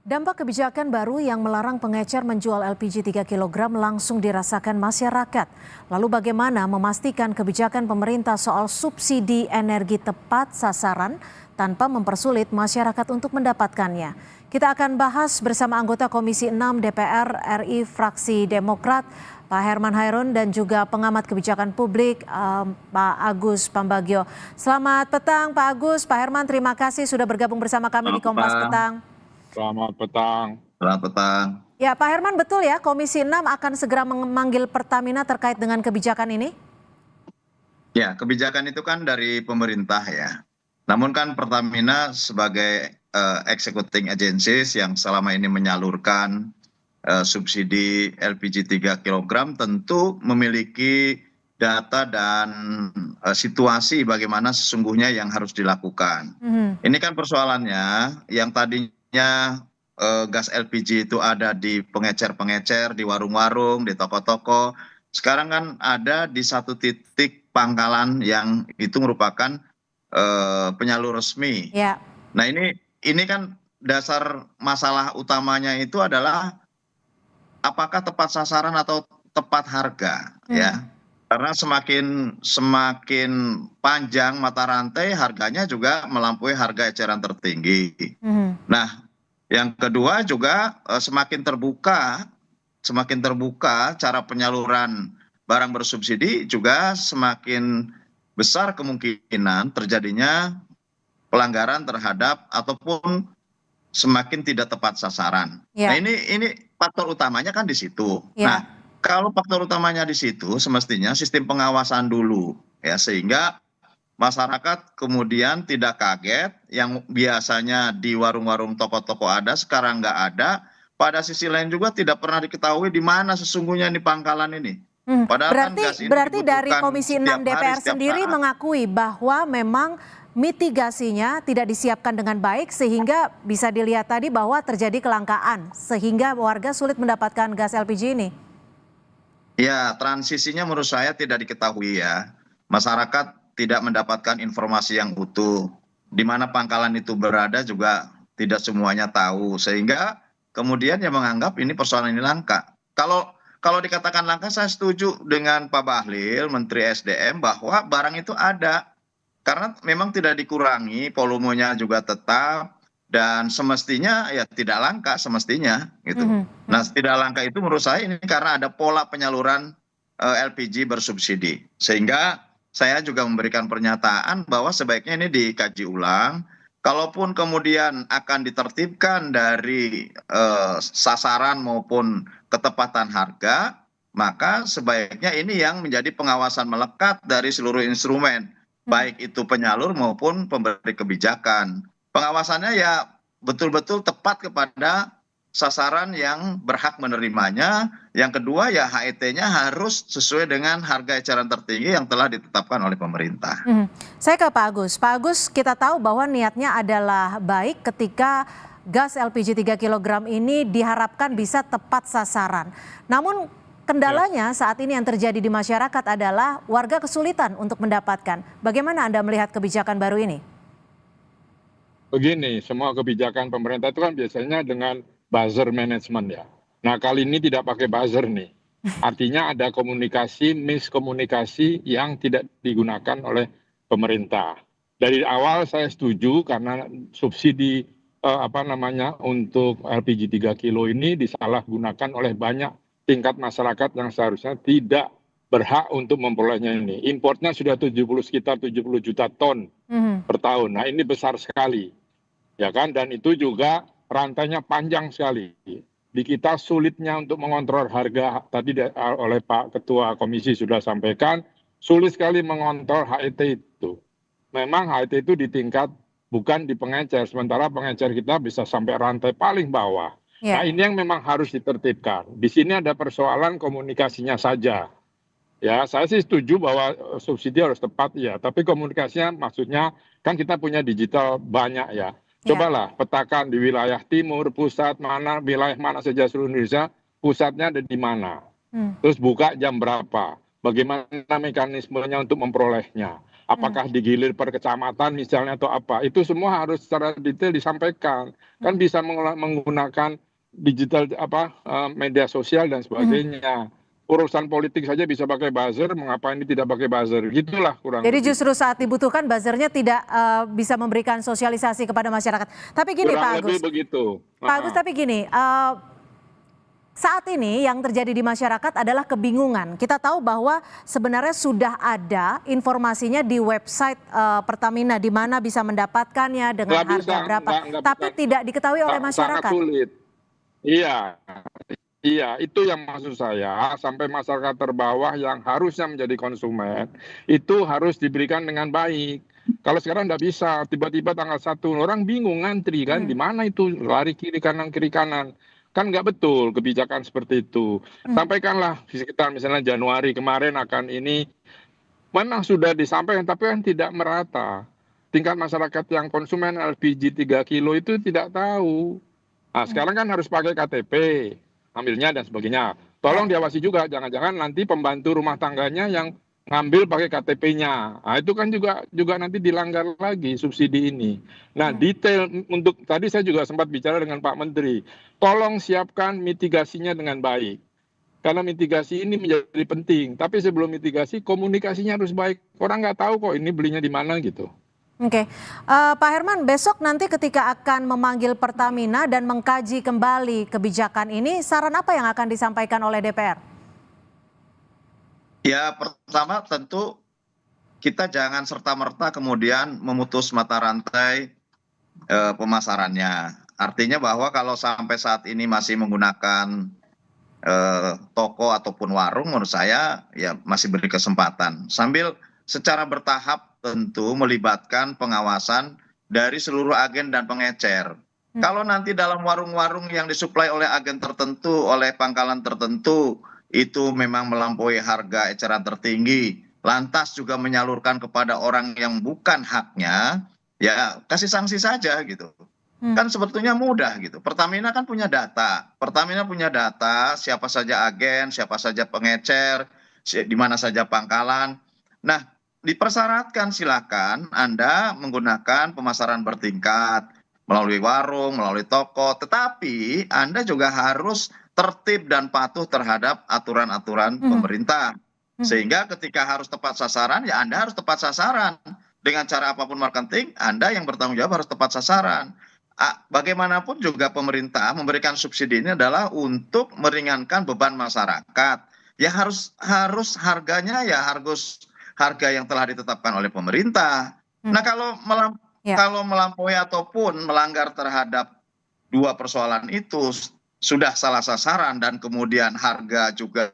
Dampak kebijakan baru yang melarang pengecer menjual LPG 3 kg langsung dirasakan masyarakat. Lalu bagaimana memastikan kebijakan pemerintah soal subsidi energi tepat sasaran tanpa mempersulit masyarakat untuk mendapatkannya? Kita akan bahas bersama anggota Komisi 6 DPR RI fraksi Demokrat, Pak Herman Hairun, dan juga pengamat kebijakan publik Pak Agus Pambagio. Selamat petang Pak Agus, Pak Herman, terima kasih sudah bergabung bersama kami di Kompas Petang. Selamat petang. Selamat petang. Ya, Pak Herman, betul ya Komisi 6 akan segera memanggil Pertamina terkait dengan kebijakan ini? Ya, kebijakan itu kan dari pemerintah ya. Namun kan Pertamina sebagai executing agencies yang selama ini menyalurkan subsidi LPG 3 kg tentu memiliki data dan situasi bagaimana sesungguhnya yang harus dilakukan. Ini kan persoalannya yang tadinya gas LPG itu ada di pengecer-pengecer, di warung-warung, di toko-toko. Sekarang kan ada di satu titik pangkalan yang itu merupakan penyalur resmi. Ya. Nah ini kan dasar masalah utamanya itu adalah apakah tepat sasaran atau tepat harga, ya. Karena semakin panjang mata rantai, harganya juga melampaui harga eceran tertinggi. Nah, yang kedua juga semakin terbuka cara penyaluran barang bersubsidi juga semakin besar kemungkinan terjadinya pelanggaran terhadap ataupun semakin tidak tepat sasaran. Ya. Nah, ini faktor utamanya kan di situ. Ya. Nah, kalau faktor utamanya di situ, semestinya sistem pengawasan dulu, ya, sehingga masyarakat kemudian tidak kaget yang biasanya di warung-warung toko-toko ada, sekarang nggak ada. Pada sisi lain juga tidak pernah diketahui di mana sesungguhnya di pangkalan ini. Padahal berarti dari Komisi 6 DPR sendiri mengakui bahwa memang mitigasinya tidak disiapkan dengan baik sehingga bisa dilihat tadi bahwa terjadi kelangkaan sehingga warga sulit mendapatkan gas LPG ini. Ya, transisinya menurut saya tidak diketahui ya. Masyarakat tidak mendapatkan informasi yang utuh. Di mana pangkalan itu berada juga tidak semuanya tahu. Sehingga kemudian yang menganggap ini persoalan ini langka. Kalau dikatakan langka, saya setuju dengan Pak Bahlil, Menteri SDM, bahwa barang itu ada. Karena memang tidak dikurangi, volumenya juga tetap. Dan semestinya ya tidak langka semestinya gitu. Nah, tidak langka itu menurut saya ini karena ada pola penyaluran LPG bersubsidi. Sehingga saya juga memberikan pernyataan bahwa sebaiknya ini dikaji ulang. Kalaupun kemudian akan ditertibkan dari sasaran maupun ketepatan harga, maka sebaiknya ini yang menjadi pengawasan melekat dari seluruh instrumen, baik itu penyalur maupun pemberi kebijakan. Pengawasannya ya betul-betul tepat kepada sasaran yang berhak menerimanya. Yang kedua ya HET-nya harus sesuai dengan harga eceran tertinggi yang telah ditetapkan oleh pemerintah. Saya ke Pak Agus. Pak Agus, kita tahu bahwa niatnya adalah baik ketika gas LPG 3 kg ini diharapkan bisa tepat sasaran. Namun kendalanya saat ini yang terjadi di masyarakat adalah warga kesulitan untuk mendapatkan. Bagaimana Anda melihat kebijakan baru ini? Begini, semua kebijakan pemerintah itu kan biasanya dengan buzzer management ya. Nah, kali ini tidak pakai buzzer nih. Artinya ada miskomunikasi yang tidak digunakan oleh pemerintah. Dari awal saya setuju karena subsidi untuk LPG 3 kilo ini disalahgunakan oleh banyak tingkat masyarakat yang seharusnya tidak berhak untuk memperolehnya ini. Importnya sudah sekitar 70 juta ton per tahun. Nah, ini besar sekali. Ya kan, dan itu juga rantainya panjang sekali. Di kita sulitnya untuk mengontrol harga, tadi oleh Pak Ketua Komisi sudah sampaikan, sulit sekali mengontrol HET itu. Memang HET itu di tingkat bukan di pengecer, sementara pengecer kita bisa sampai rantai paling bawah. Nah, ini yang memang harus ditertibkan. Di sini ada persoalan komunikasinya saja. Ya, saya sih setuju bahwa subsidi harus tepat ya, tapi komunikasinya maksudnya kan kita punya digital banyak ya. Cobalah petakan di wilayah timur, pusat, wilayah mana saja seluruh Indonesia, pusatnya ada di mana. Terus buka jam berapa, bagaimana mekanismenya untuk memperolehnya. apakah digilir per kecamatan misalnya atau apa, itu semua harus secara detail disampaikan. Kan bisa menggunakan digital media sosial dan sebagainya. Urusan politik saja bisa pakai buzzer, mengapa ini tidak pakai buzzer? Gitulah kurang Jadi lebih. justru saat dibutuhkan buzzernya tidak bisa memberikan sosialisasi kepada masyarakat. Tapi gini Kurang Pak Agus, lebih begitu. Pak Agus tapi gini, saat ini yang terjadi di masyarakat adalah kebingungan. Kita tahu bahwa sebenarnya sudah ada informasinya di website Pertamina di mana bisa mendapatkannya dengan Nggak bisa, harga berapa, nggak tapi bisa. tidak diketahui oleh Sangat masyarakat. sulit. Iya, itu yang maksud saya, sampai masyarakat terbawah yang harusnya menjadi konsumen, itu harus diberikan dengan baik. Kalau sekarang nggak bisa, tiba-tiba tanggal 1, orang bingung ngantri kan, di mana itu, lari kiri kanan, kan nggak betul kebijakan seperti itu. Sampaikanlah sekitar misalnya Januari kemarin akan ini, memang sudah disampaikan, tapi kan tidak merata. Tingkat masyarakat yang konsumen LPG 3 kilo itu tidak tahu. Nah, sekarang kan harus pakai KTP, ambilnya dan sebagainya. Tolong diawasi juga, jangan-jangan nanti pembantu rumah tangganya yang ngambil pakai KTP-nya. Nah, itu kan juga nanti dilanggar lagi subsidi ini. Nah, detail untuk tadi saya juga sempat bicara dengan Pak Menteri. Tolong siapkan mitigasinya dengan baik. Karena mitigasi ini menjadi penting. Tapi sebelum mitigasi, komunikasinya harus baik. Orang nggak tahu kok ini belinya di mana gitu. Oke, Pak Herman, besok nanti ketika akan memanggil Pertamina dan mengkaji kembali kebijakan ini, saran apa yang akan disampaikan oleh DPR? Ya, pertama tentu kita jangan serta-merta kemudian memutus mata rantai pemasarannya. Artinya bahwa kalau sampai saat ini masih menggunakan toko ataupun warung, menurut saya ya masih beri kesempatan. Sambil secara bertahap tentu melibatkan pengawasan dari seluruh agen dan pengecer. Kalau nanti dalam warung-warung yang disuplai oleh agen tertentu, oleh pangkalan tertentu, itu memang melampaui harga eceran tertinggi, lantas juga menyalurkan kepada orang yang bukan haknya, ya kasih sanksi saja gitu. Kan sebetulnya mudah gitu. Pertamina kan punya data. Pertamina punya data siapa saja agen, siapa saja pengecer, di mana saja pangkalan. Nah, dipersyaratkan silakan Anda menggunakan pemasaran bertingkat melalui warung, melalui toko, tetapi Anda juga harus tertib dan patuh terhadap aturan-aturan pemerintah. Sehingga ketika harus tepat sasaran, ya Anda harus tepat sasaran. Dengan cara apapun marketing, Anda yang bertanggung jawab harus tepat sasaran. Bagaimanapun juga pemerintah memberikan subsidi ini adalah untuk meringankan beban masyarakat. Ya harus harganya ya harus harga yang telah ditetapkan oleh pemerintah. Nah, kalau melampaui ataupun melanggar terhadap dua persoalan itu sudah salah sasaran dan kemudian harga juga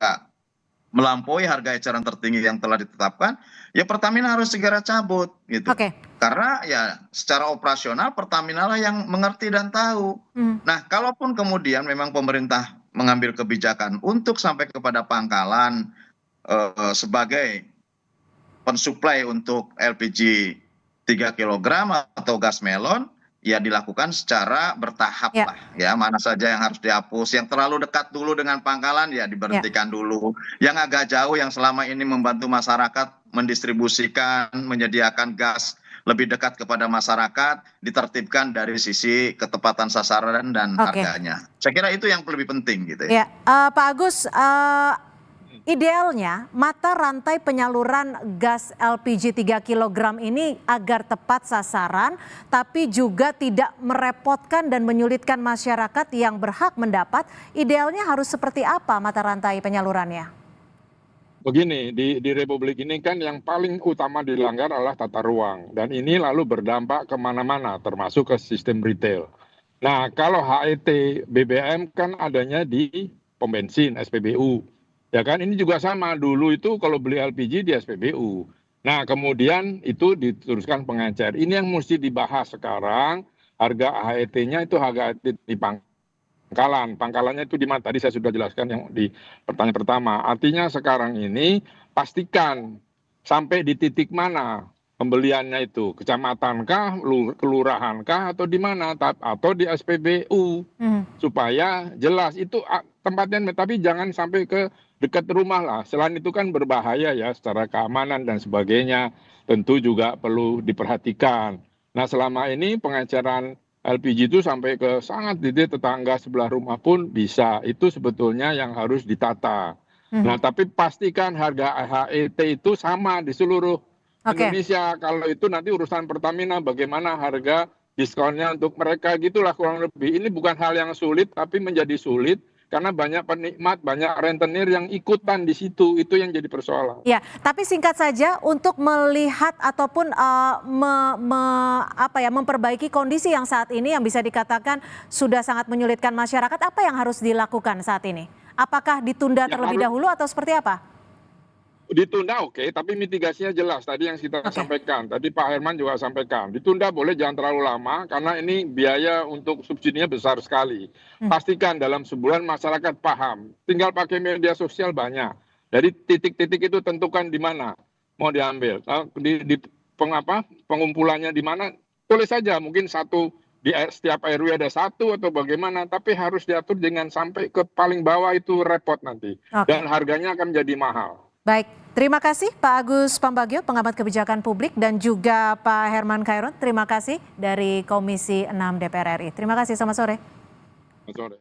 melampaui harga eceran tertinggi yang telah ditetapkan, ya Pertamina harus segera cabut gitu. Karena ya secara operasional Pertamina lah yang mengerti dan tahu. Nah, kalaupun kemudian memang pemerintah mengambil kebijakan untuk sampai kepada pangkalan sebagai pensuplai untuk LPG 3 kg atau gas melon, ya dilakukan secara bertahap lah ya, mana saja yang harus dihapus, yang terlalu dekat dulu dengan pangkalan ya diberhentikan dulu, yang agak jauh yang selama ini membantu masyarakat mendistribusikan, menyediakan gas lebih dekat kepada masyarakat, ditertibkan dari sisi ketepatan sasaran dan harganya. Saya kira itu yang lebih penting gitu ya. Pak Agus, idealnya mata rantai penyaluran gas LPG 3 kg ini agar tepat sasaran tapi juga tidak merepotkan dan menyulitkan masyarakat yang berhak mendapat, idealnya harus seperti apa mata rantai penyalurannya? Begini, di Republik ini kan yang paling utama dilanggar adalah tata ruang. Dan ini lalu berdampak kemana-mana, termasuk ke sistem retail. Nah, kalau HET BBM kan adanya di pom bensin, SPBU. Ya kan, ini juga sama. Dulu itu kalau beli LPG di SPBU. Nah, kemudian itu diteruskan pengecer. Ini yang mesti dibahas sekarang. Harga HET-nya itu harga di pangkalannya itu di mana? Tadi saya sudah jelaskan yang di pertanyaan pertama. Artinya sekarang ini pastikan sampai di titik mana. pembeliannya itu, kecamatankah, kelurahankah, atau di mana, atau di SPBU, supaya jelas itu tempatnya, tapi jangan sampai ke dekat rumah lah. Selain itu kan berbahaya ya secara keamanan dan sebagainya, tentu juga perlu diperhatikan. Nah, selama ini pengecaran LPG itu sampai ke sangat di tetangga sebelah rumah pun bisa. Itu sebetulnya yang harus ditata. Nah, tapi pastikan harga HET itu sama di seluruh Indonesia. Kalau itu nanti urusan Pertamina, bagaimana harga diskonnya untuk mereka, gitulah kurang lebih. Ini bukan hal yang sulit, tapi menjadi sulit karena banyak penikmat, banyak rentenir yang ikutan di situ. Itu yang jadi persoalan. Ya, tapi singkat saja untuk melihat ataupun memperbaiki kondisi yang saat ini yang bisa dikatakan sudah sangat menyulitkan masyarakat, apa yang harus dilakukan saat ini? Apakah ditunda terlebih dahulu atau seperti apa? Ditunda oke, tapi mitigasinya jelas. Tadi yang kita sampaikan, tadi Pak Herman juga sampaikan. Ditunda boleh, jangan terlalu lama, karena ini biaya untuk subsidinya besar sekali. Pastikan dalam sebulan masyarakat paham. Tinggal pakai media sosial banyak. Dari titik-titik itu tentukan di mana mau diambil. Di pengumpulannya di mana, tulis saja. Mungkin di setiap RW ada satu atau bagaimana, tapi harus diatur dengan sampai ke paling bawah, itu repot nanti. Dan harganya akan menjadi mahal. Baik, terima kasih Pak Agus Pambagio, pengamat kebijakan publik, dan juga Pak Herman Khairun, terima kasih dari Komisi 6 DPR RI. Terima kasih, selamat sore. Selamat sore.